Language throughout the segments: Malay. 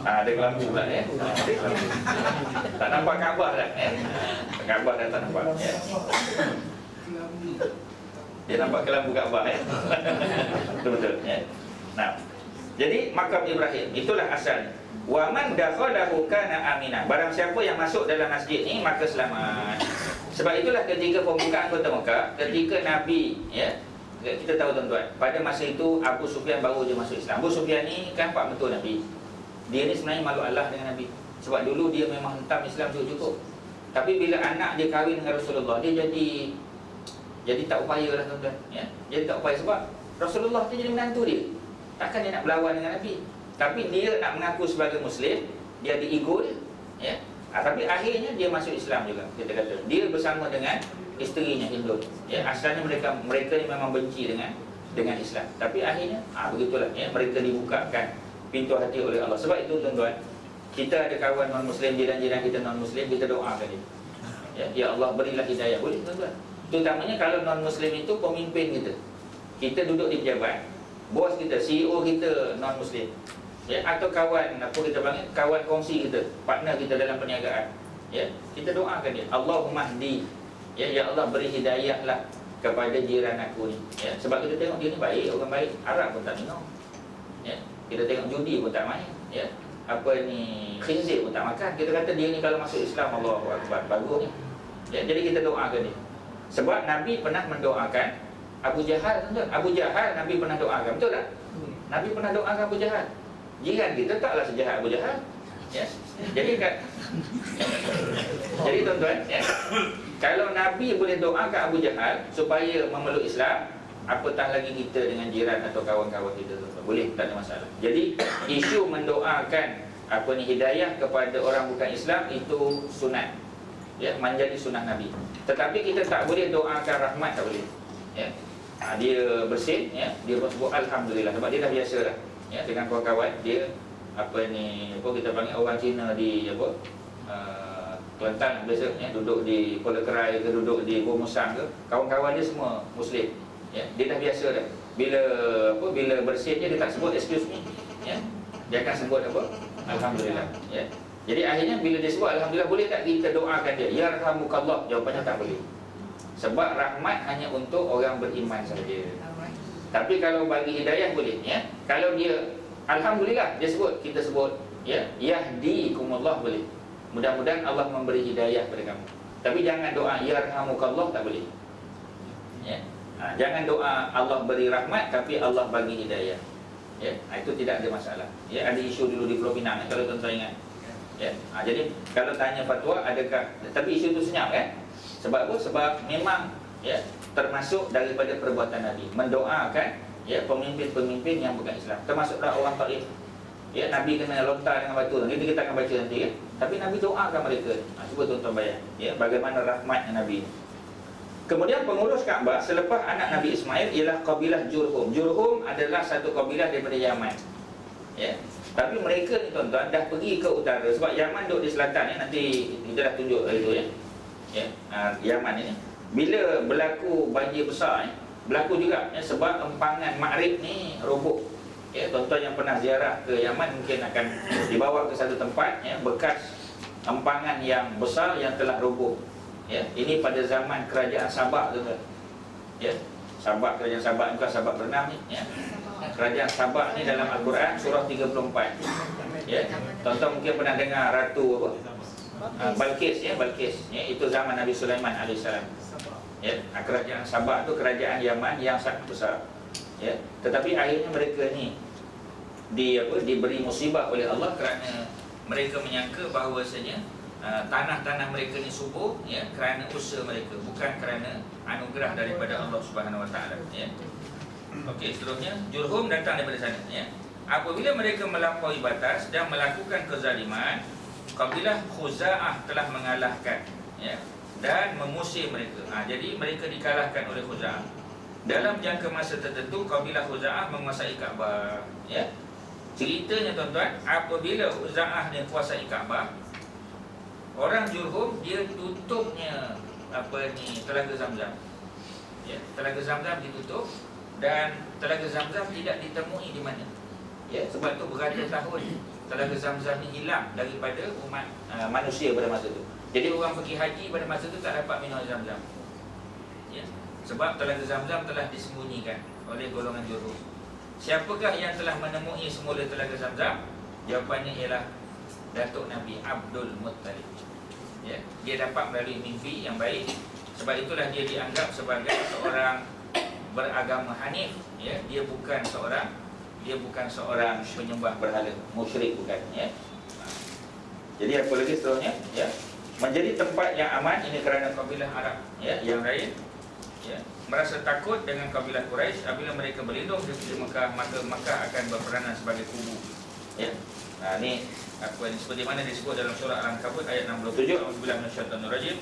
Ada kelambu pula ya. Ada kelambu. Tak nampak Kaabah dah ya. Kaabah dah tak nampak ya. Dia nampak kelambu Kaabah ya. Betul-betul ya. Nah, jadi makam Ibrahim itulah asalnya. Wa man dakhalahu kana aminah. Barang siapa yang masuk dalam masjid ni maka selamat. Sebab itulah ketika pembukaan kota Mekah, ketika Nabi ya, kita tahu tuan-tuan, pada masa itu Abu Sufyan baru je masuk Islam. Abu Sufyan ni kan pak mentua Nabi. Dia ni sebenarnya malu Allah dengan Nabi. Sebab dulu dia memang hentam Islam cukup-cukup. Tapi bila anak dia kahwin dengan Rasulullah, dia jadi tak upaya lah tuan-tuan ya. Jadi tak upaya sebab Rasulullah tu jadi menantu dia. Takkan dia nak berlawan dengan Nabi. Tapi dia nak mengaku sebagai Muslim, dia ada ego dia ya. Tapi akhirnya dia masuk Islam juga. Kita kata dia bersama dengan isterinya Hindun ya. Asalnya mereka ni memang benci dengan Islam. Tapi akhirnya begitulah ya, mereka dibukakan pintu hati oleh Allah. Sebab itu tuan-tuan, kita ada kawan non-Muslim, jiran-jiran kita non-Muslim, kita doakan dia ya, ya Allah berilah hidayah. Boleh tuan-tuan. Terutamanya kalau non-Muslim itu pemimpin kita. Kita duduk di pejabat, bos kita, CEO kita non-Muslim ya, atau kawan apa kita panggil, kawan kongsi kita, partner kita dalam perniagaan ya, kita doakan dia, Allahumma hdi ya, ya Allah beri hidayahlah kepada jiran aku ni ya. Sebab kita tengok dia ni baik, orang baik, arak pun tak minum ya, kita tengok judi pun tak main ya, apa ni, khinzir pun tak makan. Kita kata dia ni kalau masuk Islam, Allahu Akbar, bagus ni ya. Jadi kita doakan dia. Sebab Nabi pernah mendoakan Abu Jahal, tuan-tuan. Abu Jahal Nabi pernah doakan, betul tak? Nabi pernah doakan Abu Jahal. Jiran kita taklah sejahat Abu Jahal ya. Jadi tuan-tuan ya, kalau Nabi boleh doakan Abu Jahal supaya memeluk Islam, apatah lagi kita dengan jiran atau kawan-kawan kita, tuan-tuan. Boleh, tak ada masalah. Jadi isu mendoakan hidayah kepada orang bukan Islam itu sunat ya, menjadi sunat Nabi. Tetapi kita tak boleh doakan rahmat, tak boleh ya. Dia bersin ya, dia sebut alhamdulillah sebab dia dah biasa dah ya, dengan kawan-kawan dia kita panggil orang Cina di Kelantan biasa ya, duduk di Kuala Kerai ke, duduk di Gomusang ke, kawan-kawan dia semua Muslim ya, dia dah biasa dah. Bila bersin dia tak sebut excuse me ya, dia akan sebut alhamdulillah ya. Jadi akhirnya bila dia sebut alhamdulillah, boleh tak kita doakan dia yarhamukallah? Jawapannya tak boleh. Sebab rahmat hanya untuk orang beriman saja. Tapi kalau bagi hidayah boleh ya. Kalau dia alhamdulillah dia sebut, kita sebut ya, yahdikumullah boleh. Mudah-mudahan Allah memberi hidayah kepada kamu. Tapi jangan doa yarhamukallah, tak boleh ya. Jangan doa Allah beri rahmat tapi Allah bagi hidayah ya. Itu tidak ada masalah ya. Ada isu dulu di Pulau Pinang kalau tuan-tuan ingat ya. Jadi kalau tanya fatwa adakah, tapi isu itu senyap kan. Sebab apa? Sebab memang ya, termasuk daripada perbuatan Nabi mendoakan ya pemimpin-pemimpin yang bukan Islam, termasuklah orang Taif ya. Nabi kena lontar dengan batu, nanti kita akan baca nanti ya. Tapi Nabi doakan mereka. Cuba tuan-tuan bayang ya, bagaimana rahmatnya Nabi. Kemudian pengurus Kaabah selepas anak Nabi Ismail ialah kabilah Jurhum. Jurhum adalah satu kabilah daripada Yaman ya. Tapi mereka ni tuan-tuan dah pergi ke utara, sebab Yaman duduk di selatan ya. Nanti kita dah tunjuk itu ya. Yaman ini bila berlaku banjir besar berlaku juga ya, sebab empangan Ma'rib ni roboh ya. Tuan-tuan yang pernah ziarah ke Yaman mungkin akan dibawa ke satu tempat ya, bekas empangan yang besar yang telah roboh ya. Ini pada zaman kerajaan Sabak, tuan-tuan ya. Sabak, kerajaan Sabak, bukan Sabak berenang ni ya. Kerajaan Sabak ni dalam Al-Quran surah 34 ya. Tuan-tuan mungkin pernah dengar Ratu Balqis ya, Balqis ya, itu zaman Nabi Sulaiman alaihissalam ya. Kerajaan Sabak tu kerajaan Yaman yang sangat besar ya. Tetapi akhirnya mereka ni diberi musibah oleh Allah kerana mereka menyangka bahawasanya tanah-tanah mereka ni subur ya, kerana usaha mereka, bukan kerana anugerah daripada Allah Subhanahu Wa Taala ya. Okey, seterusnya Jurhum datang daripada sana ya. Apabila mereka melampaui batas dan melakukan kezaliman, kabilah Khuza'ah telah mengalahkan ya, dan mengusir mereka. Jadi mereka dikalahkan oleh Khuza'ah. Dalam jangka masa tertentu kabilah Khuza'ah menguasai Kaabah ya. Ceritanya tuan-tuan, apabila Khuza'ah yang kuasai Kaabah, orang Jurhum dia tutupnya Telaga Zamzam ya. Telaga Zamzam ditutup dan Telaga Zamzam tidak ditemui di mana Ya, sebab tu beratus tahun Telaga Zamzam ni hilang daripada umat manusia pada masa tu. Jadi orang pergi haji pada masa tu tak dapat minum Zamzam. Ya, sebab Telaga Zamzam telah disembunyikan oleh golongan jurus. Siapakah yang telah menemui semula Telaga Zamzam? Jawapannya ialah Datuk Nabi Abdul Muttalib. Ya, dia dapat melalui mimpi yang baik. Sebab itulah dia dianggap sebagai seorang beragama Hanif. Ya, dia bukan seorang penyembah berhala, musyrik bukan. Ya. Jadi apa lagi seterusnya? Ya, menjadi tempat yang aman ini kerana kabilah Arab, ya, yang lain, ya, merasa takut dengan kabilah Quraisy. Apabila mereka berlindung di Mekah, maka Mekah akan berperanan sebagai kubu. Ya, ni apa ini seperti mana disebut dalam surah Al-Ankabut ayat 67. Auzubillahi minasyaitonir rajim.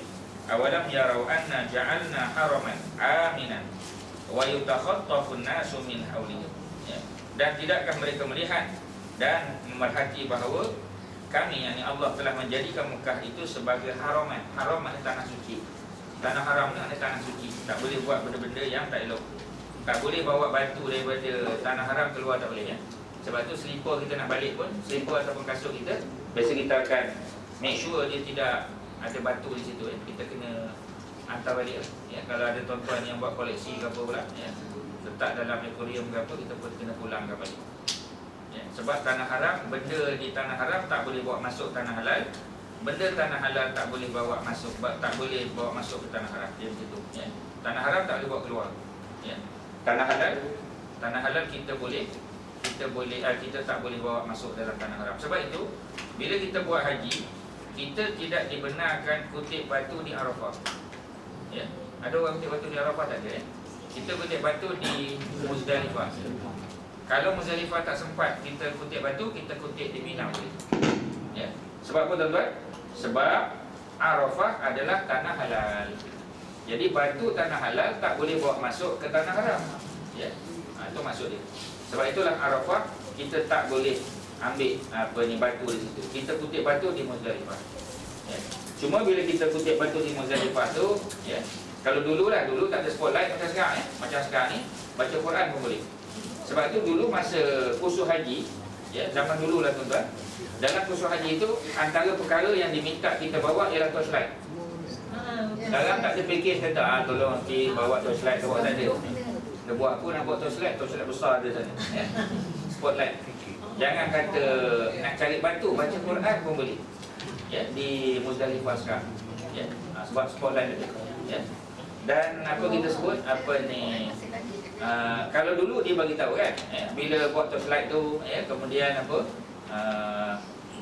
Awalam yarau anna ja'alna haraman aminan wa yutakhattafun nasu min hawlihim. Ya. Dan tidakkah mereka melihat dan memerhati bahawa kami, yakni Allah, telah menjadikan Mekah itu sebagai haraman. Haram maknanya tanah suci. Tanah haram ni maknanya tanah suci. Tak boleh buat benda-benda yang tak elok. Tak boleh bawa batu daripada tanah haram keluar, tak boleh, ya. Sebab tu selipar kita nak balik pun, selipar ataupun kasut kita, biasa kita akan make sure dia tidak ada batu di situ, ya. Kita kena hantar balik, ya. Kalau ada tuan-tuan yang buat koleksi ke apa pula, ya, letak dalam akuarium ke apa, kita pun kena pulangkan balik, ya. Sebab tanah haram, benda di tanah haram tak boleh bawa masuk tanah halal. Benda tanah halal tak boleh bawa masuk, tak boleh bawa masuk ke tanah haram. Dia begitu, ya. Tanah haram tak boleh bawa keluar, ya. Tanah halal kita boleh, kita tak boleh bawa masuk dalam tanah haram. Sebab itu bila kita buat haji, kita tidak dibenarkan kutip batu di Arafah, ya. Ada orang kutip batu di Arafah? Tak ada, ya. Kita kutip batu di Muzdalifah. Kalau Muzdalifah tak sempat kita kutip batu, kita kutip di Mina boleh, ya. Sebab apa, tuan-tuan? Sebab Arafah adalah tanah halal. Jadi batu tanah halal tak boleh bawa masuk ke tanah haram, ya. Itu maksud dia. Sebab itulah Arafah kita tak boleh ambil batu di situ. Kita kutip batu di Muzdalifah, ya. Cuma bila kita kutip batu di Muzdalifah tu, ya, kalau dulu tak ada spotlight macam sekarang, ya. Macam sekarang ni baca Quran pun boleh. Sebab itu dulu masa kursus haji, ya, zaman dulu lah, tuan-tuan, dalam kursus haji itu antara perkara yang diminta kita bawa ialah torchlight. Dalam tak ada package kata tolong nanti bawa torchlight, bawa tak ada. Dia buat aku nak buat torchlight besar ada sana, ya. Spotlight. Jangan kata nak cari batu, baca Quran pun boleh, ya, di Muzdalifah sekarang, ya. Sebab spotlight ada, ya. Dan apa kita sebut kalau dulu dia bagi tahu, kan, ya, bila buat torchlight tu, ya, kemudian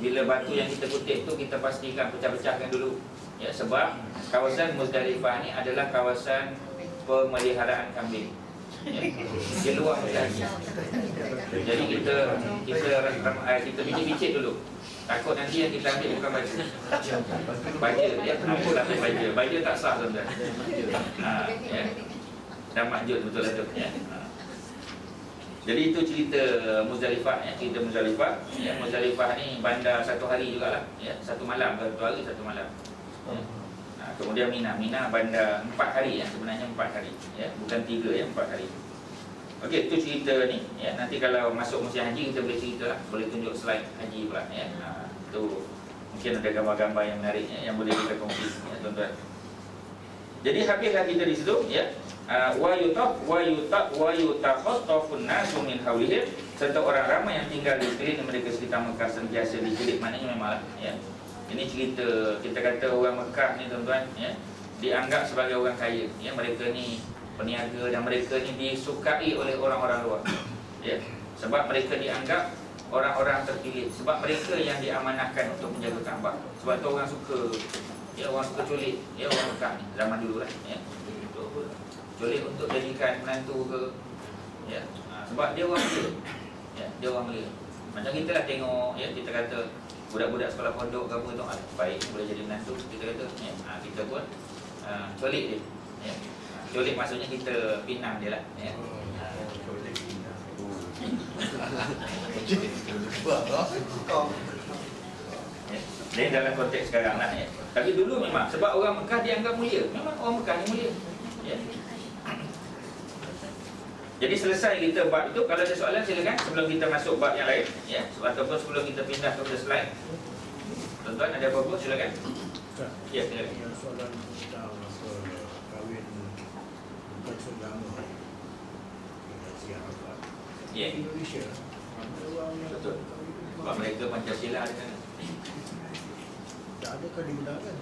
bila batu yang kita kutip tu kita pastikan pecah-pecahkan dulu, ya. Sebab kawasan Muzdalifah ni adalah kawasan pemeliharaan kambing, ya. Di luar Muzdalifah. Jadi kita bicik-bicik dulu. Takut nanti yang kita ambil bukan baju. Baja, ya, apalah baja tak sah, tuan-tuan. Ya. Dan makjud betul lah tu, ya. Jadi itu cerita Muzdalifah, ya. Cerita Muzdalifah, ya. Muzdalifah ni bandar satu hari jugalah, ya. Satu malam, satu hari, satu malam, ya. Kemudian Mina bandar 4 hari, ya. Sebenarnya 4 hari, ya. Bukan 3, ya, 4 hari. Okey, itu cerita ni, ya. Nanti kalau masuk musim haji kita boleh cerita lah, boleh tunjuk slide haji pula, ya. Itu mungkin ada gambar-gambar yang menarik, ya, yang boleh kita kongsi, ya, tuan-tuan. Jadi habislah kita di situ, ya. Wa yutakhattafun nasu min hawlihim, serta orang ramai yang tinggal di sekeliling mereka sekitar Mekah sentiasa diculik. Maknanya memanglah, ya. Ini cerita, kita kata orang Mekah ni, tuan-tuan, ya, dianggap sebagai orang kaya, ya. Mereka ni peniaga dan mereka ni disukai oleh orang-orang luar, ya. Sebab mereka dianggap orang-orang terpilih, sebab mereka yang diamanahkan untuk menjaga Kaabah. Sebab tu orang suka, ya, orang suka culik, ya, orang Mekah ni zaman dulu lah, ya. Culik untuk jadikan menantu ke, ya. Sebab dia orang mulia, ya, dia orang mulia. Macam kita lah tengok, ya, kita kata budak-budak sekolah pondok ke apa tu, baik boleh jadi menantu, kita kata, ya, kita pun culik dia, ya. Culik maksudnya kita pinang dia lah, ya. Jadi dalam konteks sekarang lah, ya. Tapi dulu memang sebab orang Mekah dianggap mulia, memang orang Mekah ni mulia, ya. Jadi selesai kita bab itu. Kalau ada soalan silakan sebelum kita masuk bab yang lain, ya, ataupun sebelum kita pindah ke slide. Tuan-tuan ada apa-apa silakan. Ya, silakan. Yang soalan tentang kahwin bukan selama siapa Ya. Indonesia ada orang yang Betul. Sebab mereka Pancasila ada kan. tak adakah dibenarkan?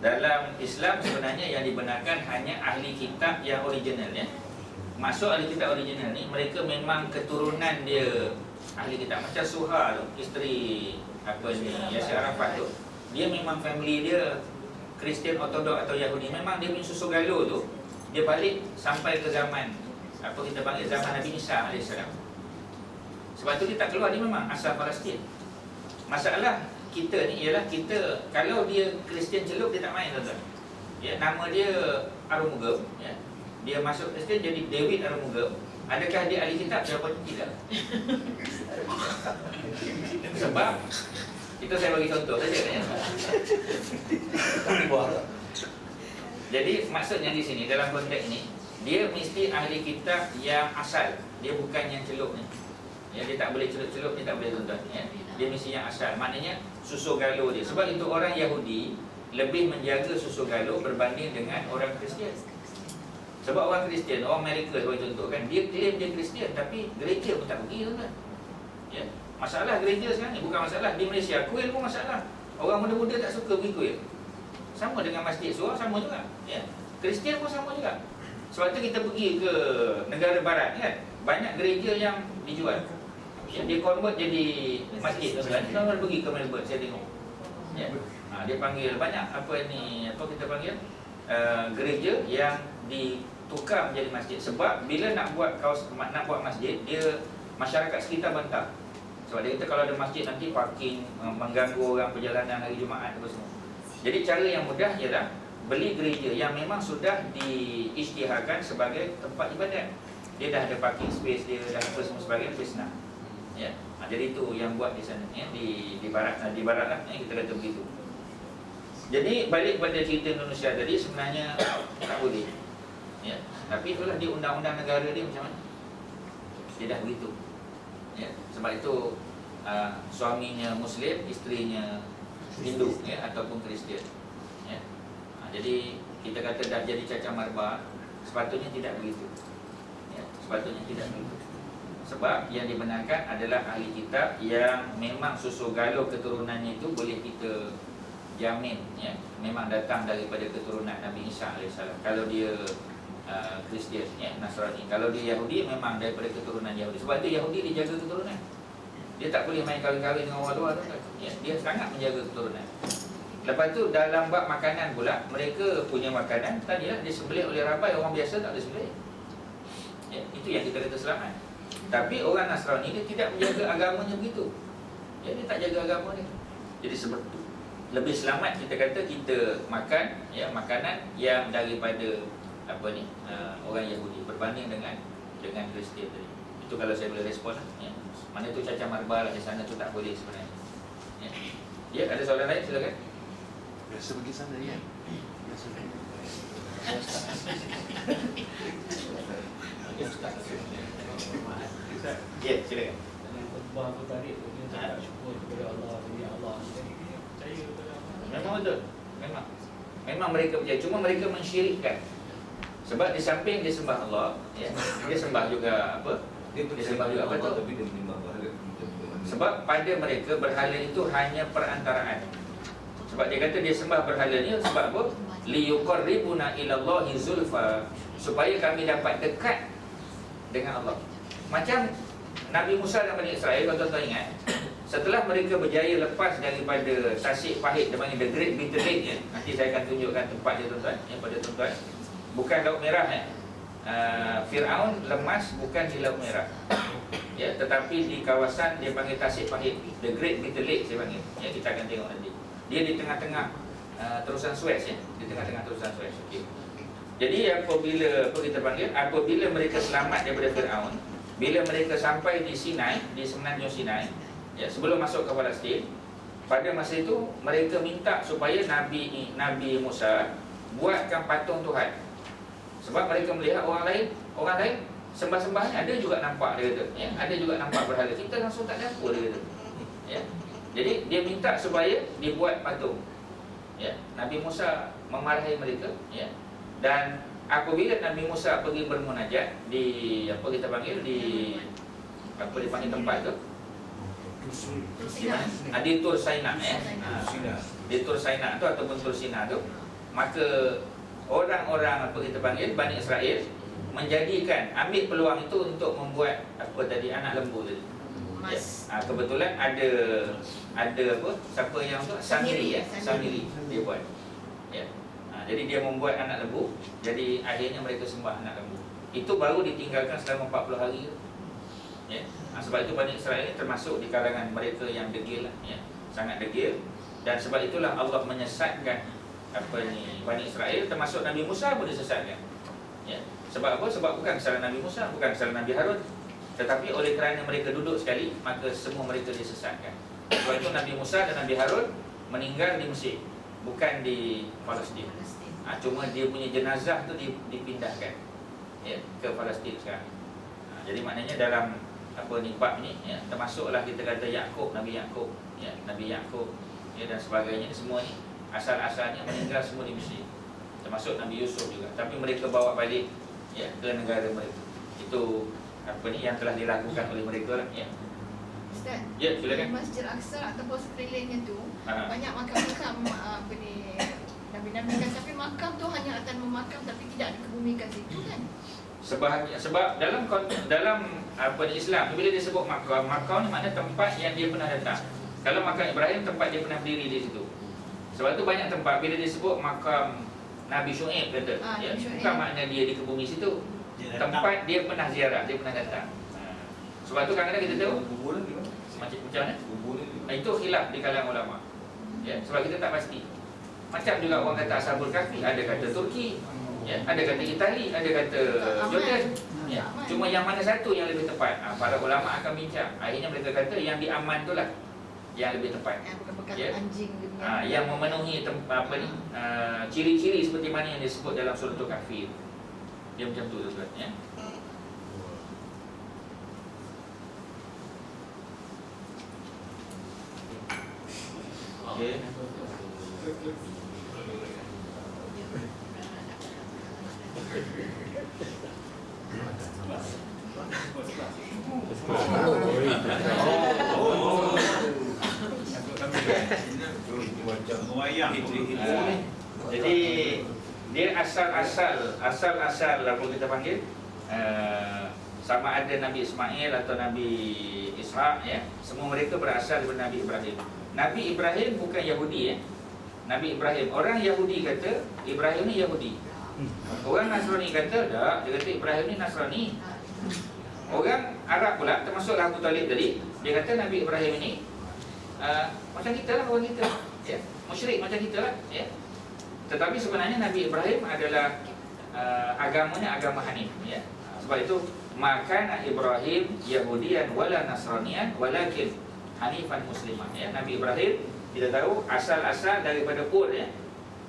Dalam Islam sebenarnya yang dibenarkan hanya ahli kitab yang original, ya. Masuk ahli kitab original ni, mereka memang keturunan dia ahli kitab. Macam Suha tu, isteri apa ni, Yasir Arafat tu, dia memang family dia Kristian Ortodok atau Yahudi. Memang dia punya susu galuh tu, dia balik sampai ke zaman apa kita panggil zaman Nabi Isa AS. Sebab tu dia tak keluar, dia memang asal Palestin. Masalah kita ni ialah kita, kalau dia Kristian celup, dia tak main, tuan-tuan. Ya, nama dia Arumugam, ya. Dia masuk Kristian jadi David Arumugam. Adakah dia ahli kitab? Jawapannya tidak. Sebab itu saya bagi contoh saja, ya. Jadi maksudnya di sini dalam konteks ini, dia mesti ahli kitab yang asal. Dia bukan yang celup ni. Ya, dia tak boleh celup-celup, dia tak boleh, tuan-tuan, ya. Dia mesti yang asal. Maknanya susu galuh dia. Sebab itu orang Yahudi lebih menjaga susu galuh berbanding dengan orang Kristian. Sebab orang Kristian, orang Amerika sebagai contoh kan, dia claim dia Kristian tapi gereja pun tak pergi, tuan-tuan. Ya. Masalah gereja sekarang ni bukan masalah di Malaysia, kuil pun masalah. Orang muda-muda tak suka pergi kuil. Sama dengan masjid surau, sama juga, ya. Kristian pun sama juga. Sebab tu kita pergi ke negara barat kan, banyak gereja yang dijual. Ya, dia convert jadi masjid, tuan-tuan. Kita pergi ke Melbourne, saya tengok. Ya. Dia panggil banyak apa ni, apa kita panggil, gereja yang ditukar menjadi masjid. Sebab bila nak buat masjid, dia masyarakat sekitar bantah. Sebab dia kata kalau ada masjid nanti parking, mengganggu orang perjalanan hari Jumaat apa semua. Jadi cara yang mudah ialah beli gereja yang memang sudah diisytiharkan sebagai tempat ibadat. Dia dah ada parking space dia, dah apa semua sebagainya, lebih senang. Ya. Jadi itu yang buat di sana, ya, di barat lah, ya, kita kata begitu. Jadi balik pada cerita Indonesia tadi, sebenarnya tak boleh. Ya. Tapi itulah di undang-undang negara dia macam mana? Dia dah begitu. Ya. Sebab itu suaminya Muslim, isterinya Hindu, ya, ataupun Kristian. Ya. Jadi kita kata dah jadi cacah marba, sepatutnya tidak begitu. Ya. Sepatutnya tidak begitu. Sebab yang dibenarkan adalah ahli kitab yang memang susu galuh keturunannya itu boleh kita jamin, ya, memang datang daripada keturunan Nabi Isa AS. Kalau dia Kristian, ya, Nasrani. Kalau dia Yahudi, memang daripada keturunan Yahudi. Sebab itu Yahudi dia jaga keturunan. Dia tak boleh main kahwin-kahwin dengan orang luar, ya, dia sangat menjaga keturunan. Lepas tu dalam bab makanan pula, mereka punya makanan tadilah disembelih oleh rabai, orang biasa tak boleh sembelih. Ya, itu yang kita kata selamat. Tapi orang Nasrani dia tidak menjaga agamanya begitu. Ya, dia tak jaga agama dia. Jadi sebab itu lebih selamat kita kata kita makan, ya, makanan yang daripada apa ni, orang Yahudi berbanding dengan Kristian tadi. Itu kalau saya boleh respon, ya. Mana tu cacah marba lah, di sana tu tak boleh sebenarnya. Ya, ya, ada soalan lain silakan. Biasa pergi sana, ya. Biasa pergi. Ya, silakan. Dalam khutbah tu tadi tu dia cakap syukur kepada Allah, ya Allah. Jadi dia percaya kepada Allah. Memang betul. Memang mereka percaya, cuma mereka mensyirikkan. Sebab di samping dia sembah Allah, ya, dia sembah juga apa? Dia sembah juga apa tu? Tapi dia menyembah berhala. Sebab pada mereka berhala itu hanya perantaraan. Sebab dia kata dia sembah berhala ni sebab apa? Liyuqarribuna ilallahi zulfa, supaya kami dapat dekat dengan Allah. Macam Nabi Musa dan Bani Israel, kalau tuan-tuan ingat, setelah mereka berjaya lepas daripada tasik pahit, dia panggil the Great Bitter Lake, ya. Nanti saya akan tunjukkan tempat dia, tuan-tuan, ya, pada tuan-tuan. Bukan Laut Merah, ya. Fir'aun lemas bukan di Laut Merah, ya, tetapi di kawasan dia panggil tasik pahit, the Great Bitter Lake saya panggil, ya, kita akan tengok nanti. Dia di tengah-tengah terusan Suez, ya, di tengah-tengah terusan Suez. Okay. Jadi apabila apa kita panggil, apabila mereka selamat daripada Fir'aun, bila mereka sampai di Sinai, di semenanjung Sinai, ya, sebelum masuk ke Palestin, pada masa itu mereka minta supaya Nabi Musa buatkan patung Tuhan. Sebab mereka melihat orang lain sembah-sembahnya ada juga nampak, dia kata, ya, ada juga nampak berhala. Kita langsung tak ada apa, dia kata. Ya. Jadi dia minta supaya dibuat patung. Ya, Nabi Musa memarahi mereka, ya. Dan apabila Nabi Musa pergi bermunajat di apa kita panggil di apa dipanggil tempat tu? Di mana? Di Tur Saina, ya. Di Tur Saina tu ataupun Tur Sina tu, maka orang-orang apa kita panggil Bani Israel menjadikan, ambil peluang itu untuk membuat apa tadi, anak lembu tadi. Ya. Kebetulan ada apa, siapa yang tu, Samiri, ya, Samiri dia buat. Ya. Jadi dia membuat anak lembu. Jadi akhirnya mereka sembah anak lembu. Itu baru ditinggalkan selama 40 hari. Ya. Sebab itu Bani Israel ini termasuk di kalangan mereka yang degil, ya, sangat degil. Dan sebab itulah Allah menyesatkan apa ni Bani Israel, termasuk Nabi Musa pun disesatkan. Ya. Sebab apa? Sebab bukan kesalahan Nabi Musa, bukan kesalahan Nabi Harun, tetapi oleh kerana mereka duduk sekali, maka semua mereka disesatkan. Sebab itu Nabi Musa dan Nabi Harun meninggal di Mesir, bukan di Palestin. Cuma dia punya jenazah tu dipindahkan, ya, ke Palestin sekarang. Jadi maknanya dalam apa ni bab ni, ya, termasuklah kita kata Yakub, Nabi Yakub, ya, Nabi Yakub, ya, dan sebagainya, semua ni asal-asalnya meninggal semua di Mesir. Termasuk Nabi Yusuf juga, tapi mereka bawa balik, ya, ke negara mereka. Itu apa ni yang telah dilakukan oleh mereka lah, ya. Ustaz, Ya, silakan. di Masjid Aqsa ataupun sekelilingnya tu banyak makam-makam apa ni Nabi-Nabi kan, tapi makam tu hanya akan memakam tapi tidak dikebumikan situ kan? Sebab dalam apa ni Islam, bila dia sebut makam, makam ni makna tempat yang dia pernah datang. Kalau makam Ibrahim, tempat dia pernah berdiri di situ. Sebab tu banyak tempat bila disebut makam Nabi Syuaib kata, ya, bukan makna dia di bumi situ. Tempat dia pernah ziarah, dia pernah datang. Sebab tu kadang-kadang kita tahu macam mana? Itu khilaf di kalangan ulama. Ya, sebab kita tak pasti. Macam juga orang kata Ashabul Kahfi, ada kata Turki, ya, ada kata Itali, ada kata Jordan. Ya. Cuma yang mana satu yang lebih tepat? Para ulama akan bincang. Akhirnya mereka kata yang di Aman itulah yang lebih tepat. Bukan perkara Ya. anjing Yang memenuhi apa ni, ciri-ciri seperti mana yang disebut dalam surah Al-Kahfi. Dia macam tu tuan, ya. Okey. Jadi dia asal-asal apa kita panggil, sama ada Nabi Ismail atau Nabi Ishaq, ya, semua mereka berasal dari Nabi Ibrahim. Nabi Ibrahim bukan Yahudi, ya. Nabi Ibrahim, orang Yahudi kata Ibrahim ni Yahudi. Orang Nasrani kata tak, dia kata Ibrahim ni Nasrani. Orang Arab pula, termasuklah Abu Talib tadi, dia kata Nabi Ibrahim ini macam kita lah, orang kita, ya, musyrik macam kita lah, ya. Tetapi sebenarnya Nabi Ibrahim adalah agamanya agama Hanif, ya. Sebab itu maka Ibrahim Yahudian wala Nasranian walakin Hanifan Musliman, ya. Nabi Ibrahim kita tahu asal-asal daripada Ur, ya.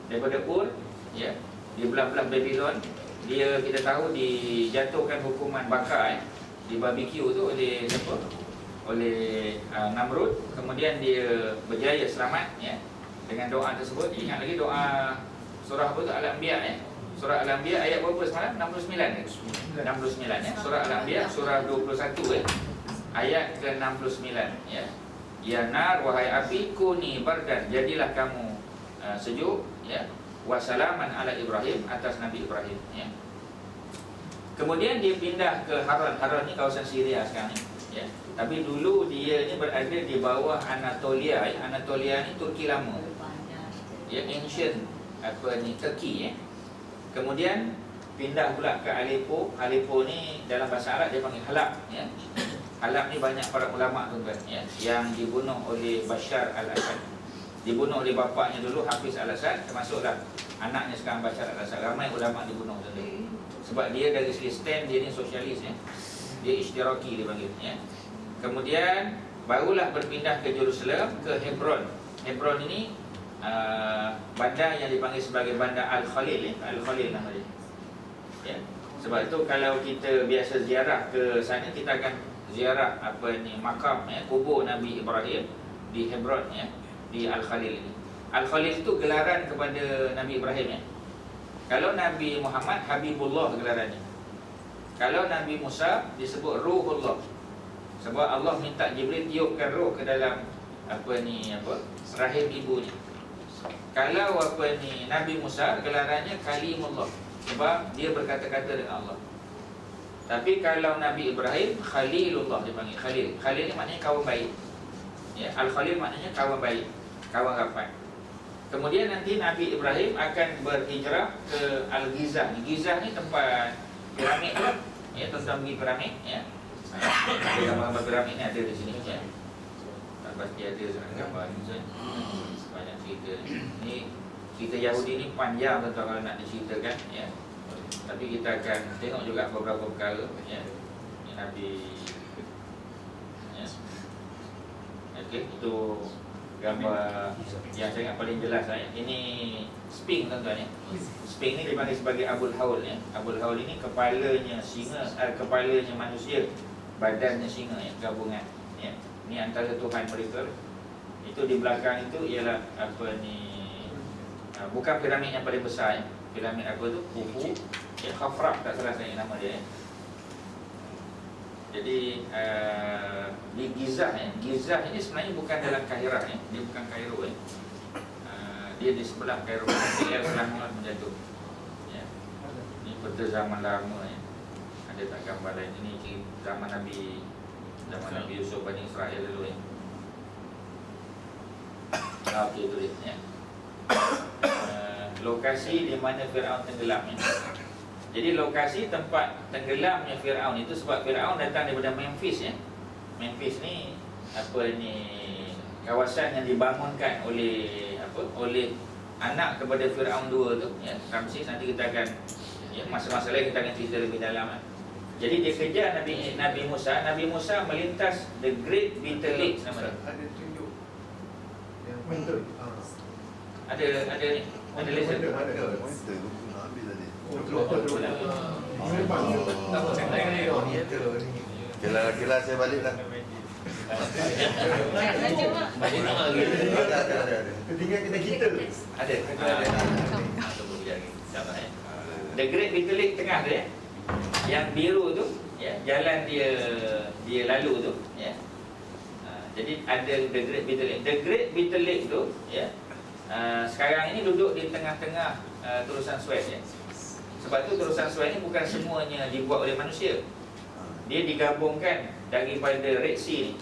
Daripada Ur, ya, di belah-belah Babylon. Dia kita tahu dijatuhkan hukuman bakar, ya, di barbecue tu oleh siapa? Oleh Namrud. Kemudian dia berjaya selamat, ya, dengan doa tersebut. Ingat lagi doa surah apa tu, Al-Anbiya, ya. Surah Al-Anbiya ayat berapa semalam? 69, ya? 69, ya. Surah Al-Anbiya surah 21, ya. Ayat ke-69, ya. Ya nar, wahai api, kuni bardan, jadilah kamu sejuk, ya, wasalaman ala Ibrahim, atas Nabi Ibrahim, ya. Kemudian dia pindah ke Haran. Haran ni kawasan Syria sekarang ni, ya. Tapi dulu dia ni berada di bawah Anatolia, ya. Anatolia ni Turki lama, ya, ancient apa ni Turki, ya. Kemudian pindah pula ke Aleppo. Aleppo ni dalam bahasa Arab dia panggil Halab, ya. Halab ni banyak para ulama tuan-tuan, ya, yang dibunuh oleh Bashar al-Assad. Dibunuh oleh bapaknya dulu, Hafiz al-Assad, termasuklah anaknya sekarang Bashar al-Assad. Ramai ulama dibunuh tuan-tuan. Sebab dia dari segi stand dia ni sosialis, ya. Dia ishtiraki dia panggil, ya. Kemudian barulah berpindah ke Jerusalem, ke Hebron. Hebron ini bandar yang dipanggil sebagai bandar Al-Khalil, ya. Al-Khalil nama dia, ya. Sebab itu kalau kita biasa ziarah ke sana, kita akan ziarah makam kubur Nabi Ibrahim di Hebron di Al-Khalil ini. Al-Khalil itu gelaran kepada Nabi Ibrahim Kalau Nabi Muhammad Habibullah gelarannya. Kalau Nabi Musa disebut Ruhullah. Sebab Allah minta Jibril tiupkan roh ke dalam rahim ibunya. Kalau Nabi Musa gelarannya Kalimullah, sebab dia berkata-kata dengan Allah. Tapi kalau Nabi Ibrahim Khalilullah dipanggil Khalil. Khalil ni maknanya kawan baik. Al-Khalil maknanya kawan baik, kawan rapat. Kemudian nanti Nabi Ibrahim akan berhijrah ke Al-Gizah. Gizah ni tempat piramid tu. Tuan-tuan pergi piramid gambar-gambar piramid ni ada di sini tak pasti ada sekarang gambar ni banyak cerita ni. Cerita Yahudi ni panjang tuan-tuan kalau nak diceritakan tapi kita akan tengok juga beberapa perkara ni Nabi okey, itu gambar yang sangat paling jelas ini Sphinx tuan-tuan Sphinx ni dipanggil sebagai Abul Haul Abul Haul ini kepalanya singa, kepalanya manusia, badannya singa gabungan ni antara Tuhan mereka. Itu di belakang itu ialah bukan piramid yang paling besar piramid Khufu Khafrah, tak salah saya nama dia Jadi di Gizah Gizah ini sebenarnya bukan dalam Kahirah dia bukan Kairo dia di sebelah Kairo, selama menjatuh ini peta zaman lama ada tak gambar lain. Ini zaman Nabi Yusuf Bani Israel dulu okey, itu dia lokasi di mana Firaun tenggelam Jadi lokasi tempat tenggelamnya Firaun itu sebab Firaun datang daripada Memphis Memphis ni kawasan yang dibangunkan oleh anak kepada Firaun II tu Ramses. Nanti kita akan masa-masa lain kita akan cerita lebih dalam Jadi dia kejar Nabi Musa. Nabi Musa melintas the Great Bitter Lake nama dia. Ada tunjuk yang Ada laser. ada pointer aku nak ambil tadi. Kira saya balik lah. Ada. Ketinggalan kita. Ada. The Great Bitter Lake tengah tu yang biru tu jalan dia lalu tu jadi ada The Great Bitter Lake. The Great Bitter Lake tu sekarang ini duduk di tengah-tengah terusan Suez Sebab tu terusan Suez ni bukan semuanya dibuat oleh manusia. Dia digabungkan daripada Red Sea ni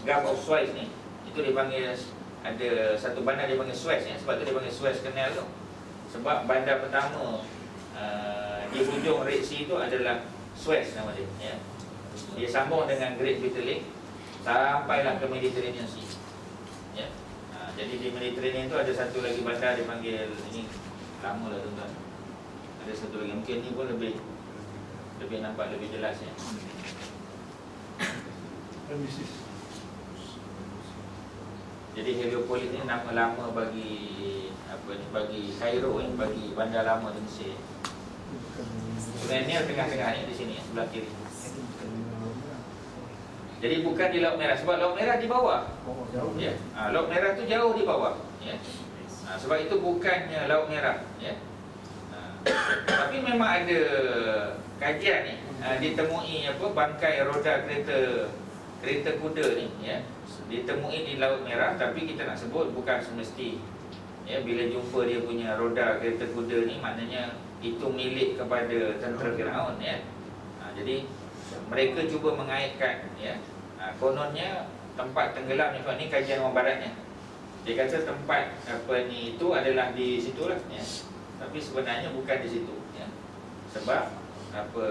Gulf of Suez ni. Itu dipanggil, ada satu bandar dipanggil Suez sebab tu dipanggil Suez Canal tu. Sebab bandar pertama di hujung Red Sea tu adalah Suez nama dia Dia sambung dengan Great Bitter Lake sampailah ke Mediterranean Sea jadi di Mediterranean tu ada satu lagi bandar dipanggil, ini lama lah tuan-tuan, ada satu lagi, mungkin ni pun lebih nampak lebih jelas Jadi Heliopolis ni nama lama bagi bagi Kairo bagi bandar lama di Mesir. Sebenarnya tengah-tengah ni di sini sebelah kiri. Jadi bukan di Laut Merah, sebab Laut Merah di bawah. Laut Merah tu jauh di bawah. Sebab itu bukannya Laut Merah. Tapi memang ada kajian ni ditemui bangkai roda kereta kuda ni ditemui di Laut Merah, tapi kita nak sebut bukan semesti bila jumpa dia punya roda kereta kuda ni maknanya itu milik kepada tentera Firaun jadi mereka cuba mengaitkan kononnya tempat tenggelam ni kajian orang baratnya. Dia kata tempat itu adalah di situlah tapi sebenarnya bukan di situ sebab apa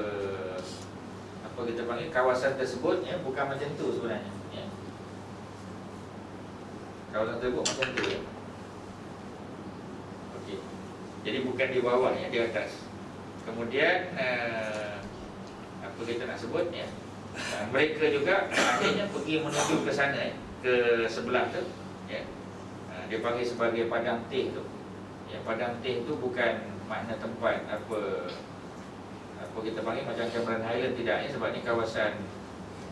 kita panggil kawasan tersebut bukan macam tu sebenarnya kawasan tersebut macam tu okey, jadi bukan di bawah di atas. Kemudian apa kita nak sebut mereka juga akhirnya pergi menuju ke sana ke sebelah tu dia panggil sebagai padang teh tu. Padang teh tu bukan makna tempat apa kita panggil macam Cameron Highland tidak ya, sebab ni kawasan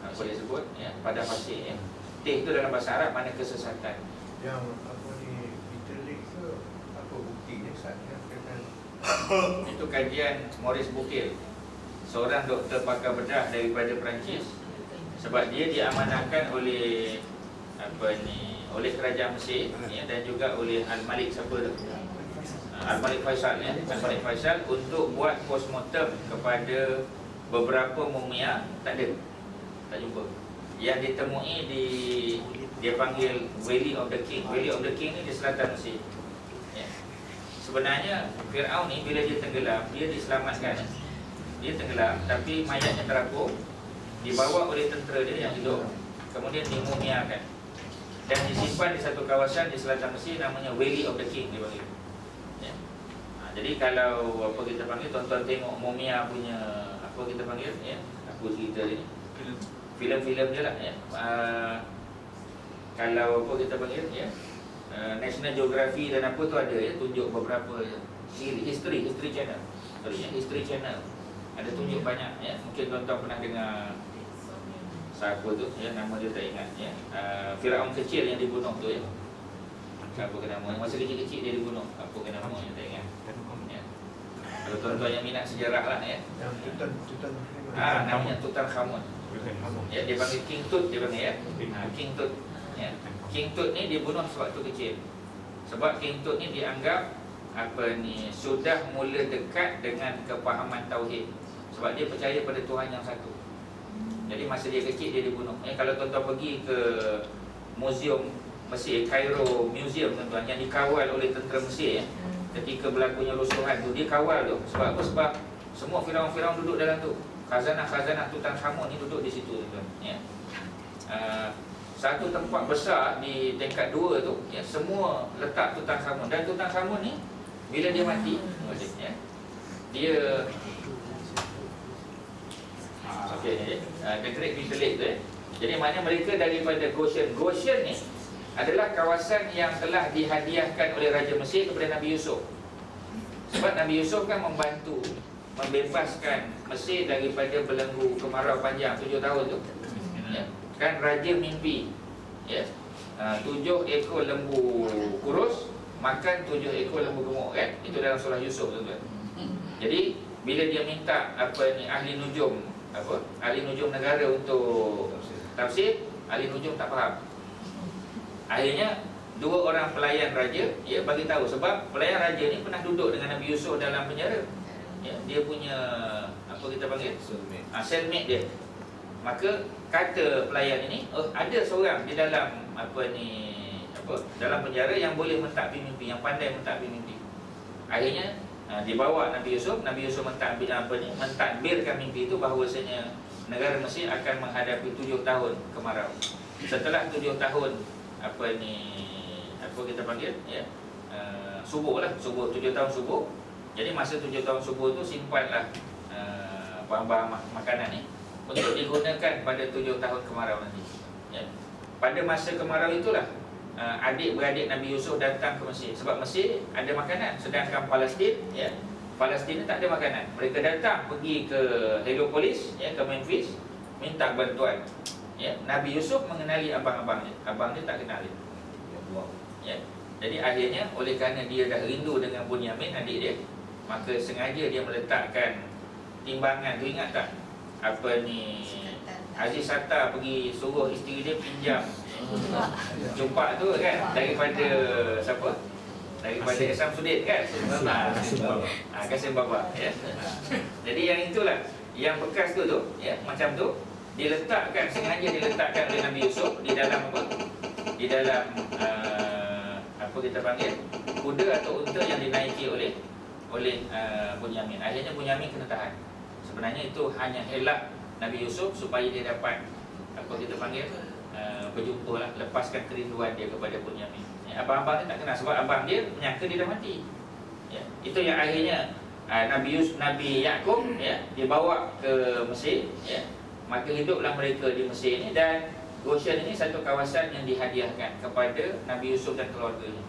apa dia sebut ya, padang pasir ya. Tih itu dalam bahasa Arab mana kesesatan. Yang apa ni ditelik ke apa buktinya saatnya kaitan Itu kajian Maurice Bucaille, seorang doktor pakar bedah daripada Perancis, sebab dia diamanahkan oleh apa ni, oleh kerajaan Mesir ya, dan juga oleh Al-Malik siapa tu? Al-Malik Faisal ya, Al-Malik Faisal untuk buat postmortem kepada beberapa mumia, tak jumpa. Yang ditemui di, dia panggil Valley of the King. Valley of the King ni di selatan Mesir ya. Sebenarnya Fir'aun ni bila dia tenggelam, dia diselamatkan. Dia tenggelam tapi mayatnya terapung, dibawa oleh tentera dia yang hidup, kemudian dimumiakan dan disimpan di satu kawasan di selatan Mesir namanya Valley of the King dia panggil ya. Jadi kalau apa kita panggil, tuan-tuan tengok mumia punya apa kita panggil ya, apa cerita ni, filem-filem je lah ya. Kalau apa kita panggil ya, National Geography dan apa tu ada ya, tunjuk beberapa History Channel. Sorry ya, History Channel ada tunjuk banyak ya. Mungkin tuan-tuan pernah dengar siapa tu ya, nama dia tak ingat ya. Firaun kecil yang dibunuh tu ya. Apa ke nama? Masa kecil-kecil dia dibunuh. Apa ke namanya tak ingat. Ya. Kalau tuan-tuan yang minat sejarah lah ya. yang Tutan Namanya Tutankhamun. Ya, dia panggil King Tut dia panggil ya. King Tut. Ya. King Tut ni dibunuh sewaktu kecil. Sebab King Tut ni dianggap apa ni, sudah mula dekat dengan kepahaman tauhid. Sebab dia percaya pada Tuhan yang satu. Jadi masa dia kecil dia dibunuh. Kalau tuan-tuan pergi ke Museum Mesir, Cairo Museum tuan-tuan, yang dikawal oleh tentera Mesir ya, ketika berlakunya rusuhan tu, dia kawal tu. Sebab apa? Sebab semua Firaun-Firaun duduk dalam tu. Khazanah-khazanah Tutankhamun ni duduk di situ tuan-tuan ya. Satu tempat besar di tingkat 2 tu ya, semua letak Tutankhamun. Dan Tutankhamun ni bila dia mati ya, dia the Great Bitter Lake tu ya. Jadi maknanya mereka daripada Goshen. Goshen ni adalah kawasan yang telah dihadiahkan oleh Raja Mesir kepada Nabi Yusuf. Sebab Nabi Yusuf kan membantu membebaskan Mesir daripada belenggu kemarau panjang 7 tahun tu ya. Kan raja mimpi ya, 7 ekor lembu kurus makan 7 ekor lembu gemuk kan. Itu dalam surah Yusuf tuan-tuan. Jadi bila dia minta apa ni, ahli nujum negara untuk tafsir, ahli nujum tak faham. Akhirnya 2 orang pelayan raja ya bagi tahu, sebab pelayan raja ni pernah duduk dengan Nabi Yusuf dalam penjara ya, dia punya apa kita panggil cellmate dia. Maka kata pelayan ini, ada seorang di dalam dalam penjara yang boleh mentadbir mimpi, yang pandai mentadbir mimpi. Akhirnya dibawa Nabi Yusuf mentadbirkan mimpi itu, bahawasanya negara Mesir akan menghadapi 7 tahun kemarau. Setelah 7 tahun kita panggil ya, subuh 7 tahun subuh. Jadi masa 7 tahun subuh tu simpanlah bahan-bahan makanan ni untuk digunakan pada 7 tahun kemarau nanti ya. Pada masa kemarau itulah adik-beradik Nabi Yusuf datang ke Mesir. Sebab Mesir ada makanan, sedangkan Palestin ya, Palestin tak ada makanan. Mereka datang pergi ke Heliopolis ya, ke Memphis, minta bantuan ya. Nabi Yusuf mengenali abang-abangnya, abang dia tak kenal dia ya. Jadi akhirnya oleh kerana dia dah rindu dengan Bunyamin adik dia, maka sengaja dia meletakkan timbangan tu. Ingat tak Aziz Sattar pergi suruh isteri dia pinjam jumpa tu kan, daripada siapa? Daripada Samsudin kan, Kasim Baba ya. Jadi yang itulah, yang bekas tu ya, macam tu diletakkan, sengaja diletakkan oleh Nabi Yusuf di dalam di dalam kita panggil kuda atau unta yang dinaiki oleh Bunyamin. Akhirnya Bunyamin kena tahan. Sebenarnya itu hanya elak Nabi Yusuf supaya dia dapat kita panggil berjumpa lah, lepaskan kerinduan dia kepada Bunyamin ya. Abang-abang dia tak kenal, sebab abang dia menyangka dia dah mati ya. Itu yang akhirnya Nabi Yaqub ya, dibawa ke Mesir ya. Maka hiduplah mereka di Mesir ni, dan Goshen ini satu kawasan yang dihadiahkan kepada Nabi Yusuf dan keluarganya.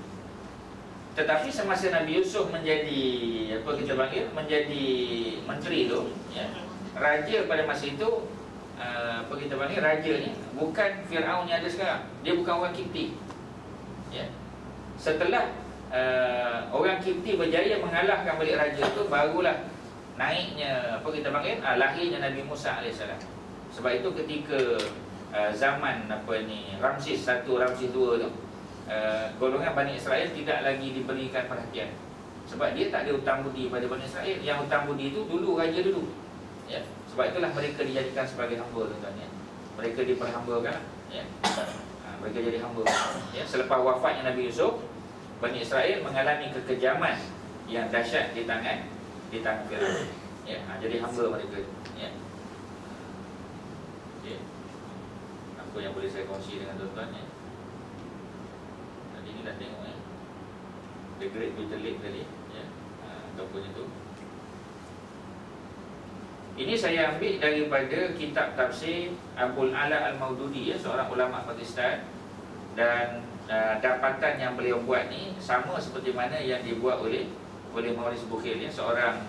Tetapi semasa Nabi Yusuf menjadi apa kita panggil, menjadi menteri tu, ya, raja pada masa itu apa kita panggil, raja ni bukan Firaun yang ada sekarang. Dia bukan orang Kipti. Ya. Setelah orang Kipti berjaya mengalahkan balik raja tu, barulah naiknya apa kita panggil, lahirnya Nabi Musa AS. Sebab itu ketika zaman apa ni, Ramses 1, Ramses 2 tu, golongan Bani Israel tidak lagi diberikan perhatian. Sebab dia tak ada hutang budi pada Bani Israel. Yang hutang budi itu dulu raja dulu. Ya. Sebab itulah mereka dijadikan sebagai hamba, tuan-tuan, ya. Mereka diperhambakan, ya. Mereka jadi hamba. Ya. Selepas wafatnya Nabi Yusuf, Bani Israel mengalami kekejaman yang dahsyat di tangan Firaun. Ya. Jadi hamba mereka. Ya. Okay. Apa yang boleh saya kongsi dengan tuan-tuan, ya. Tadi ni dah tengok, ya. The Great Bitter Lake tadi, ya. Ataupun itu. Ini saya ambil daripada kitab tafsir Abul Ala Al-Maududi, ya, seorang ulama Pakistan. Dan dapatan yang beliau buat ni sama seperti mana yang dibuat oleh Maurice Bucaille, ya, seorang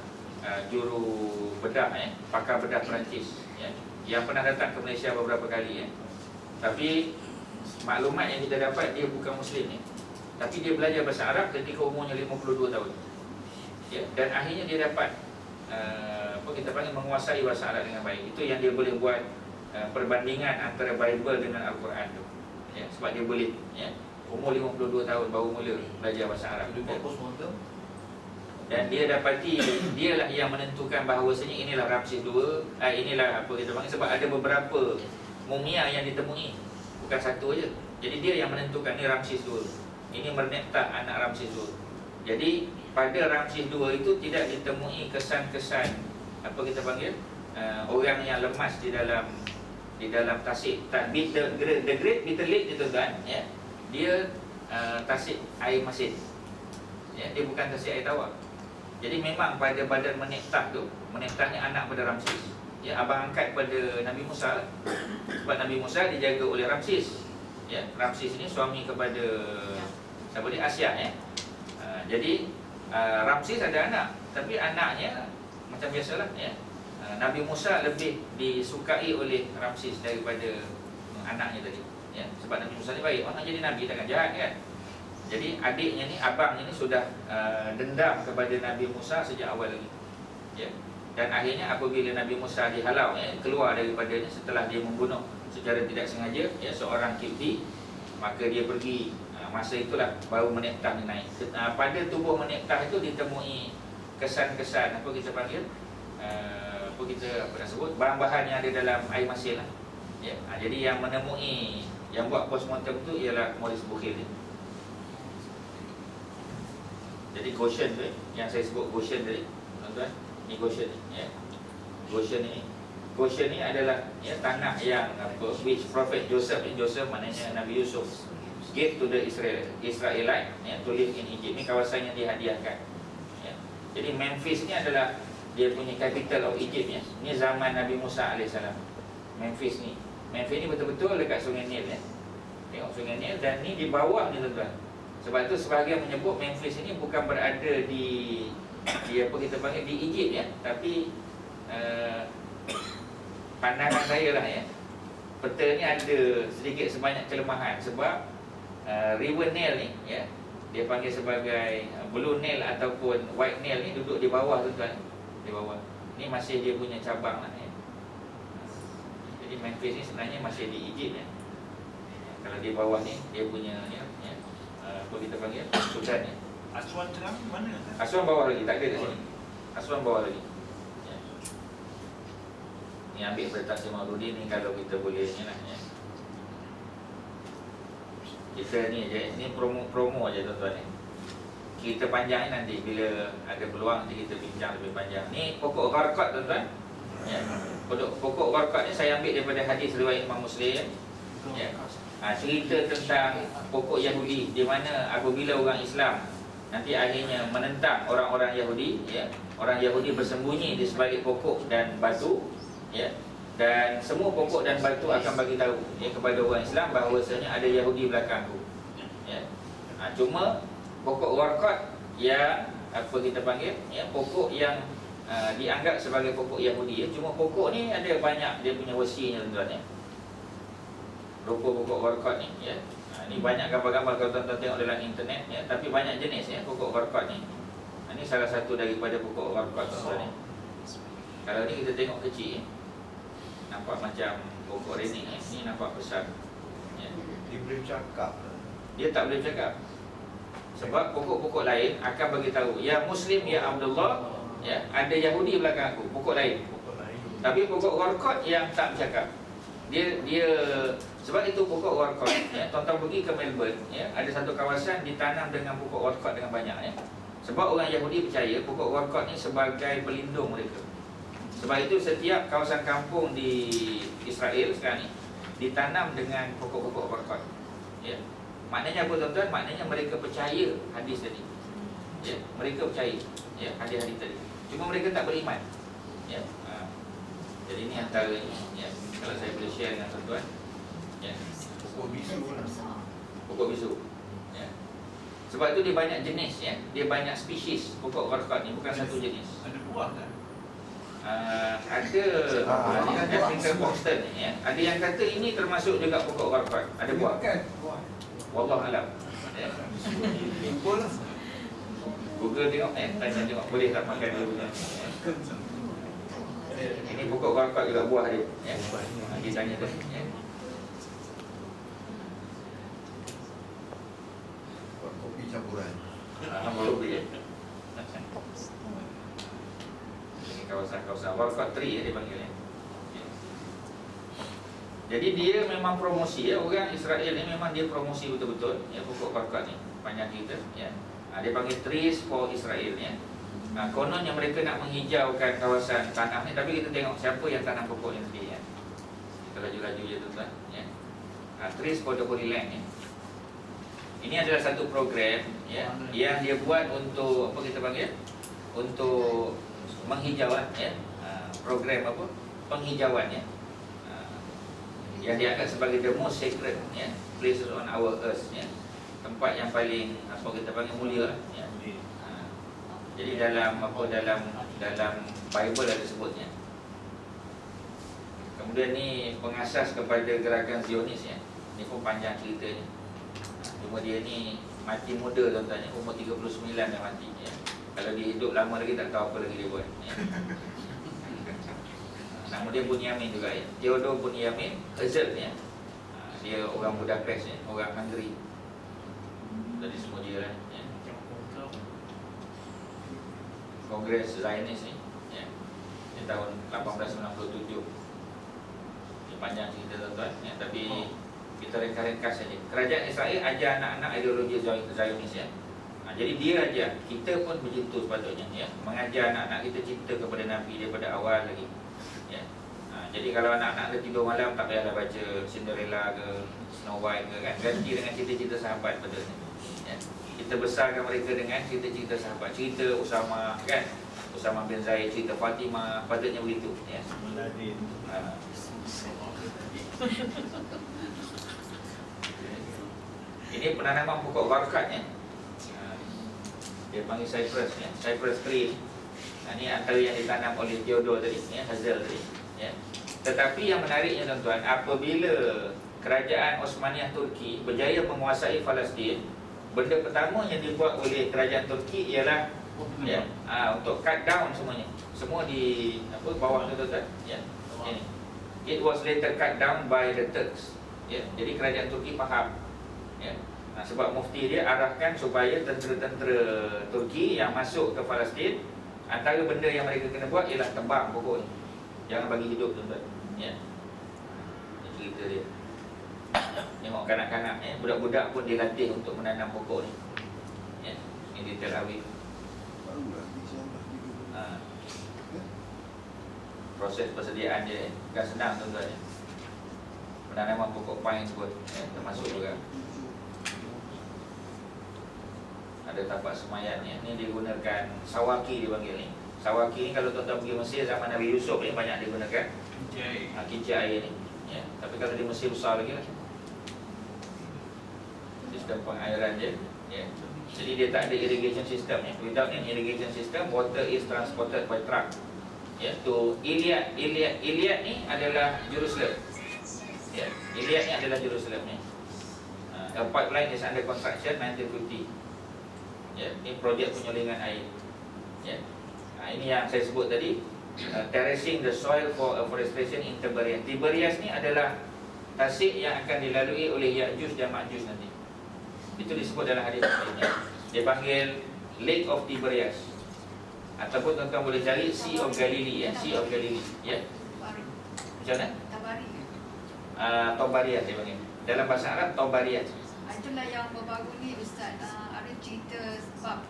juru bedah, ya, pakar bedah Perancis, ya, yang pernah datang ke Malaysia beberapa kali, ya. Tapi maklumat yang kita dapat, dia bukan Muslim, ya. Tapi dia belajar bahasa Arab ketika umurnya 52 tahun, ya. Dan akhirnya dia dapat apa kita panggil, menguasai bahasa Arab dengan baik. Itu yang dia boleh buat perbandingan antara Bible dengan Al-Quran tu, ya. Sebab dia boleh, ya, umur 52 tahun baru mula belajar bahasa Arab, ya. Dan dia dapati dialah yang menentukan bahawasanya inilah Ramses II, inilah apa kita panggil, sebab ada beberapa mumia yang ditemui, bukan satu aja. Jadi dia yang menentukan ni Ramses II, ini Merneptah anak Ramses II. Jadi pada Ramses II itu tidak ditemui kesan-kesan apa kita panggil, orang yang lemas di dalam tasik. The Great Bitter Lake itu, tuan, ya, dia tasik air masin, ya, dia bukan tasik air tawar. Jadi memang pada badan Merneptah tu, Merneptahnya anak pada Ramses, ya, abang angkat pada Nabi Musa. Sebab Nabi Musa dijaga oleh Ramses, ya. Ramses ini suami kepada siapa dia, Asia, ya. Jadi Ramses ada anak, tapi anaknya macam biasalah, ya. Nabi Musa lebih disukai oleh Ramses daripada anaknya tadi, ya. Sebab Nabi Musa ni baik, orang nak jadi Nabi takkan jahat, kan. Jadi adiknya ni, abangnya ni sudah dendam kepada Nabi Musa sejak awal lagi, ya. Dan akhirnya apabila Nabi Musa dihalau, ya, keluar daripadanya setelah dia membunuh secara tidak sengaja, ya, seorang Kipti, maka dia pergi. Masa itulah baru Merneptah ni naik. Pada tubuh Merneptah itu ditemui kesan-kesan apa kita panggil, apa kita nak sebut, bahan-bahan yang ada dalam air masin lah, ya. Jadi yang menemui, yang buat postmortem tu ialah Maurice Bucaille. Jadi Goshen tu, yang saya sebut Goshen tadi, tuan-tuan, ni Goshen ni, ya. Goshen ni adalah, ya, tanah yang apa, which Prophet Joseph maknanya Nabi Yusuf gave to the Israelite, ya, to live in Egypt. Ni kawasan yang dihadiahkan, ya. Jadi Memphis ni adalah dia punya capital of Egypt, ya. Ni zaman Nabi Musa AS. Memphis ni betul-betul dekat Sungai Nil, ya. Tengok Sungai Nil, dan ni di bawah ni, tuan-tuan. Sebab tu sebahagian menyebut Memphis ini bukan berada di apa kita panggil di Egypt, ya. Tapi pandangan saya lah, ya, peta ni ada sedikit sebanyak kelemahan. Sebab River Nile ni, ya, dia panggil sebagai Blue Nile ataupun White Nile ni duduk di bawah, tuan-tuan. Di bawah. Ni masih dia punya cabang lah, ya. Jadi Memphis ni sebenarnya masih di Egypt, ya. Kalau di bawah ni dia punya, ya, apa kita panggil, Sudan, ya. Aswan Tengah mana? Aswan bawah lagi, tak ada kat sini. Aswan bawah lagi, ya. Ni ambil daripada Tafsir Maududi ni kalau kita boleh ni lah, ya. Kita ni je, ni promo aja, tuan-tuan, ni. Cerita panjang ni nanti bila ada peluang nanti kita bincang lebih panjang. Ni pokok Gharqad, tuan-tuan, ya. Pokok Gharqad ni saya ambil daripada hadis riwayat Imam Muslim, ya. Cerita tentang pokok Yahudi, di mana apabila orang Islam nanti akhirnya menentang orang-orang Yahudi, ya, orang Yahudi bersembunyi di sebalik pokok dan batu, ya. Dan semua pokok dan batu akan bagi tahu, ya, kepada orang Islam bahawasanya ada Yahudi belakangku, ya. Cuma pokok warqat yang apa kita panggil, ya, pokok yang dianggap sebagai pokok Yahudi, ya. Cuma pokok ni ada banyak dia punya versinya, tuan-tuan, ya. Rupa pokok warqat ni, ya. Ni banyak gambar-gambar kalau tuan-tuan tengok dalam internet, ya. Tapi banyak jenis, ya, pokok warqat ni. Ini salah satu daripada pokok warqat, tuan-tuan, ya. Kalau ni kita tengok kecil, ya. Nampak macam pokok rening, ya. Ni nampak besar, ya. Dia boleh cakap. Dia tak boleh cakap. Sebab pokok-pokok lain akan bagi tahu, ya Muslim, ya Abdullah, ya, ada Yahudi belakang aku, pokok lain. Pokok lain. Tapi pokok warqat yang tak bercakap. Dia sebab itu pokok warqat, ya, tuan-tuan pergi ke Melbourne, ya, ada satu kawasan ditanam dengan pokok warqat dengan banyak, ya. Sebab orang Yahudi percaya pokok warqat ni sebagai pelindung mereka. Sebab itu setiap kawasan kampung di Israel sekarang ni ditanam dengan pokok-pokok warqat. Ya. Maknanya apa, tuan-tuan? Maknanya mereka percaya hadis tadi. Ya, mereka percaya, ya, hadis-hadis tadi. Cuma mereka tak beriman. Ya. Jadi ini antara, ya, kalau saya boleh share dengan tuan-tuan. Ya. Pokok bisu lah. Pokok bisu. Ya. Sebab itu dia banyak jenis, ya. Dia banyak spesies pokok warqat ni, bukan satu jenis. Ada buah kan? Ada African Boxton, ya. Ada yang kata ini termasuk juga pokok warqat. Ada buah. Kan? Buah. Wallah alam. Ya. Impul lah. Google tengok, tanya tengok boleh tak makan dia punya. Ini pokok warqat juga buah dia, ya. Dia tanya tu, ya. Kopi campuran. Baru dia. Ini kawasan-kawasan warqat tree, ya, dia panggil, ya. Jadi dia memang promosi, ya. Orang Israel ni memang dia promosi betul-betul, ya, pokok warqat ni. Panjang cerita, ya. Dia panggil trees for Israel, ya. Kononnya mereka nak menghijaukan kawasan tanah ni, tapi kita tengok siapa yang tanam pokok ni tadi, ya. Kita laju-laju je, tuan-tuan, ya. Trees for the Holy Land, ya. Ini adalah satu program, ya, yang dia buat untuk apa kita panggil, untuk menghijauan, ya. Program apa? Penghijauan, ya. Yang dianggap sebagai the most sacred, ya, places on our earth, ya. Tempat yang paling apa kita panggil mulia, ya. Jadi dalam apa, dalam Bible ada sebutnya. Kemudian ni pengasas kepada gerakan Zionis, ya. Ni pun panjang ceritanya. Cuma dia ni mati muda, tuan-tuan, ya. Umur 39 dah mati, ya. Kalau dia hidup lama lagi tak tahu apa lagi dia buat, ya. Nama dia Bunyamin juga, ya. Theodore Bunyamin Herzl, ya. Dia orang Budapest, ya. Orang Hungary. Dari semua dia lah, ya. Kongres Zionis ni, ya. Di tahun 1897. Ini panjang cerita, tuan-tuan, ya. Tapi kita ringkas saja. Kerajaan Israel ajar anak-anak ideologi Zionis, ya. Jadi dia ajar. Kita pun macam tu sepatutnya, ya. Mengajar anak-anak kita cinta kepada Nabi daripada awal lagi, ya. Jadi kalau anak-anak dia tidur malam, tak payahlah baca Cinderella ke Snow White ke, kan. Ganti dengan cerita-cerita sahabat patutnya, ya. Kita besarkan mereka dengan cerita-cerita sahabat. Cerita Usama, kan. Usama bin Zaid, cerita Fatimah, patutnya begitu, ya. Meladin. Ini penanaman pokok warqat, ya. Dia panggil cypress, ya. Cypress tree. Ini antara yang ditanam oleh Theodore tadi, ya, Herzl tadi, ya. Tetapi yang menariknya, tuan-tuan, apabila kerajaan Osmaniyah Turki berjaya menguasai Palestin, benda pertama yang dibuat oleh kerajaan Turki ialah, ya, untuk cut down semuanya. Semua di apa bawah tu, tuan-tuan, ya. Ini. It was later cut down by the Turks, ya. Jadi kerajaan Turki faham, ya. Sebab mufti dia arahkan supaya tentera-tentera Turki yang masuk ke Palestin, antara benda yang mereka kena buat ialah tebang pokok ni. Jangan bagi hidup, tuan-tuan, ya. Ini cerita dia. Tengok kanak-kanak, ya. Budak-budak pun dilatih untuk menanam pokok ni, ya. Ini di Tel Aviv. Proses persediaan dia, bukan senang, tuan-tuan, ya. Penanaman pokok pine pun, ya, termasuk juga. Ada tapak semayat, ya. Ini digunakan sawaki dipanggil ni. Sawaki ni kalau tuan-tuan pergi Mesir zaman Nabi Yusuf ni banyak digunakan. Kincir air ni, ya. Tapi kalau di Mesir besar lagi lah. sistem pengairan dia. Ya. Jadi dia tak ada irrigation system. Ya. Without an irrigation system, water is transported by truck. Ya, to Iliad ni adalah Jerusalem. Ya, Iliad ni adalah Jerusalem ni. A pipeline is under construction 1950. Ya, ini projek penyolingan air. Ya. Ini yang saya sebut tadi, terracing the soil for afforestation in Tiberias. Tiberias ni adalah tasik yang akan dilalui oleh Ya'juj dan Ma'juj nanti. Itu disebut dalam hadis ini. Dia panggil Lake of Tiberias. Ataupun tuan-tuan boleh cari Sea of Galilee, ya, Sea of Galilee, ya. Macam mana? Tabari. Tobariat dia panggil. Dalam bahasa Arab Tobariat. Itulah yang baru ni Ustaz ada cerita sebab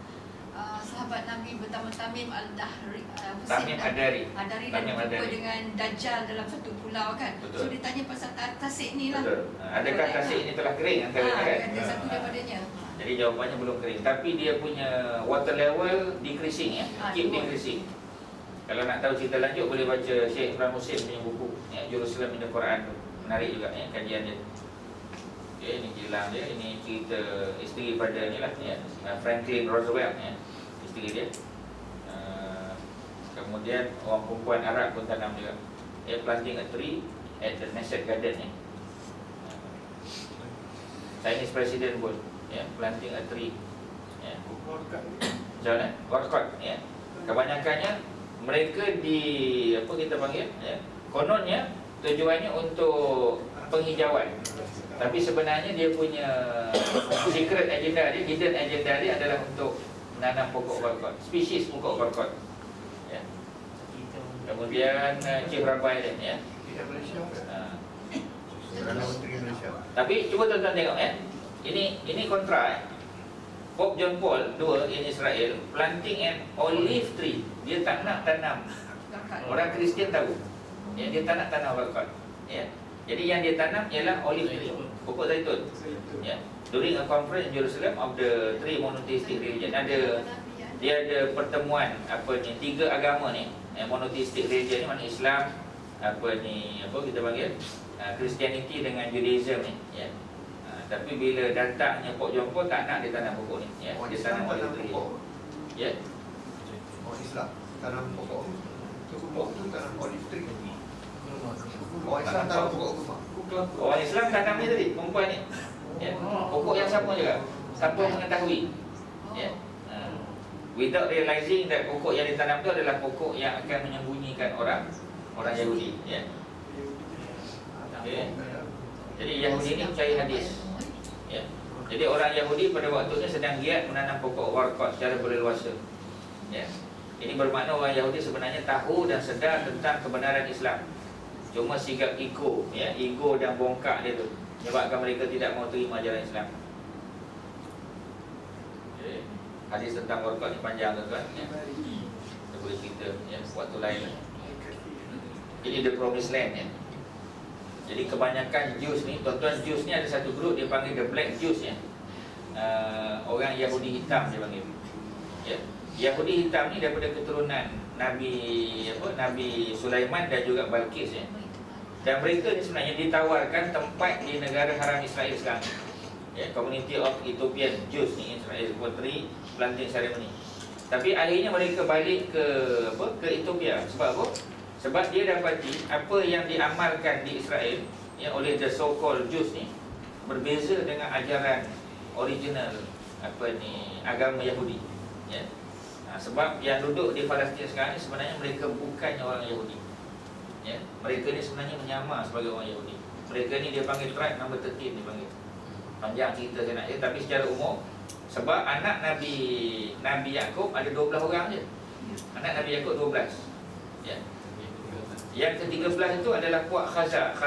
sahabat Nabi bernama Tamim Al-Dahri, Tamim Ad-Dari. Adari dan Tamim berjumpa Ad-Dari. dengan Dajjal dalam satu pulau kan. Betul. So dia tanya pasal tasik ni lah. Betul. Adakah tasik ini telah kering antaranya kan? Ada satu daripadanya. Jadi jawapannya belum kering. Tapi dia punya water level decreasing, ya. Keep decreasing. Kalau nak tahu cerita lanjut boleh baca Syekh Imran Musim punya buku, ya, Jerusalem in the Quran tu. Menarik juga, ya, kajian dia. Okay, ini kilang dia. Ini cerita isteri pada ni lah, ya, Franklin Roosevelt, ya, isteri dia. Kemudian orang perempuan Arab pun tanam juga. Ya, planting a tree at the Knesset Garden, ya. Chinese President pun, ya, planting a tree, ya. Macam mana? Workout, ya. Kebanyakannya mereka apa kita panggil, ya, kononnya tujuannya untuk penghijauan. Tapi sebenarnya dia punya secret agenda dia, hidden agenda dia adalah untuk menanam pokok workout, spesies pokok workout, ya. Kemudian Chief Rabbi dia, ya. Tidak Malaysia kan? Perdana Menteri Malaysia. Tapi cuba tuan-tuan tengok, ya. Ini kontra, ya. Pope John Paul II in Israel planting an olive tree. Dia tak nak tanam. Orang Kristian tahu, ya, dia tak nak tanam workout, ya. Jadi yang dia tanam ialah olive tree, pokok zaitun. Ya. During a conference in Jerusalem of the three monotheistic religion, dia ada pertemuan tiga agama ni, monotheistic religion ni, mana Islam, kita panggil Christianity dengan Judaism ni, ya. Tapi bila datangnya Pope John Paul tak nak dia tanam pokok ni, ya. Dia tanam olive tree. Ya. Orang Islam tanam pokok. Pokok tu tanam olive tree. Orang Islam tanam pokok kurma. Orang Islam tanam ni tadi, perempuan ni, ya. Pokok yang sama juga, tanpa mengetahui, ya. Without realizing that pokok yang ditanam tu adalah pokok yang akan menyembunyikan orang Yahudi, ya. Okay. Jadi Yahudi ni percaya hadis, ya. Jadi orang Yahudi pada waktu ni sedang giat menanam pokok workout secara berleluasa, ya. Ini bermakna orang Yahudi sebenarnya tahu dan sedar tentang kebenaran Islam. Cuma sikap ego, ya, ego dan bongkak dia tu menyebabkan mereka tidak mau terima ajaran Islam. Okay. Hadis tentang workout ni panjang tuan-tuan, ya. Kita boleh cerita, ya, waktu lain. Ini the promised land, ya. Jadi kebanyakan Jews ni, tuan-tuan, Jews ni ada satu grup dia panggil the black Jews, ya. Orang Yahudi hitam dia panggil, ya. Yahudi hitam ni daripada keturunan Nabi Sulaiman dan juga Balqis, ya. Dan mereka ni sebenarnya ditawarkan tempat di negara haram Israel sekarang, ya, Community of Ethiopian Jews ni, Israel Poetry Planting Ceremony. Tapi akhirnya mereka balik ke Ethiopia. Sebab apa? Sebab dia dapati apa yang diamalkan di Israel, ya, oleh the so-called Jews ni berbeza dengan ajaran original agama Yahudi, ya. Sebab yang duduk di Palestin sekarang ni sebenarnya mereka bukannya orang Yahudi, ya. Mereka ni sebenarnya menyamar sebagai orang Yahudi. Mereka ni dia panggil tribe number 13 dia panggil. Panjang cerita saya nak tapi secara umum, sebab anak Nabi Yakub ada 12 orang je. Anak Nabi Yakub 12, ya. Yang ke-13 itu adalah puak Khazar.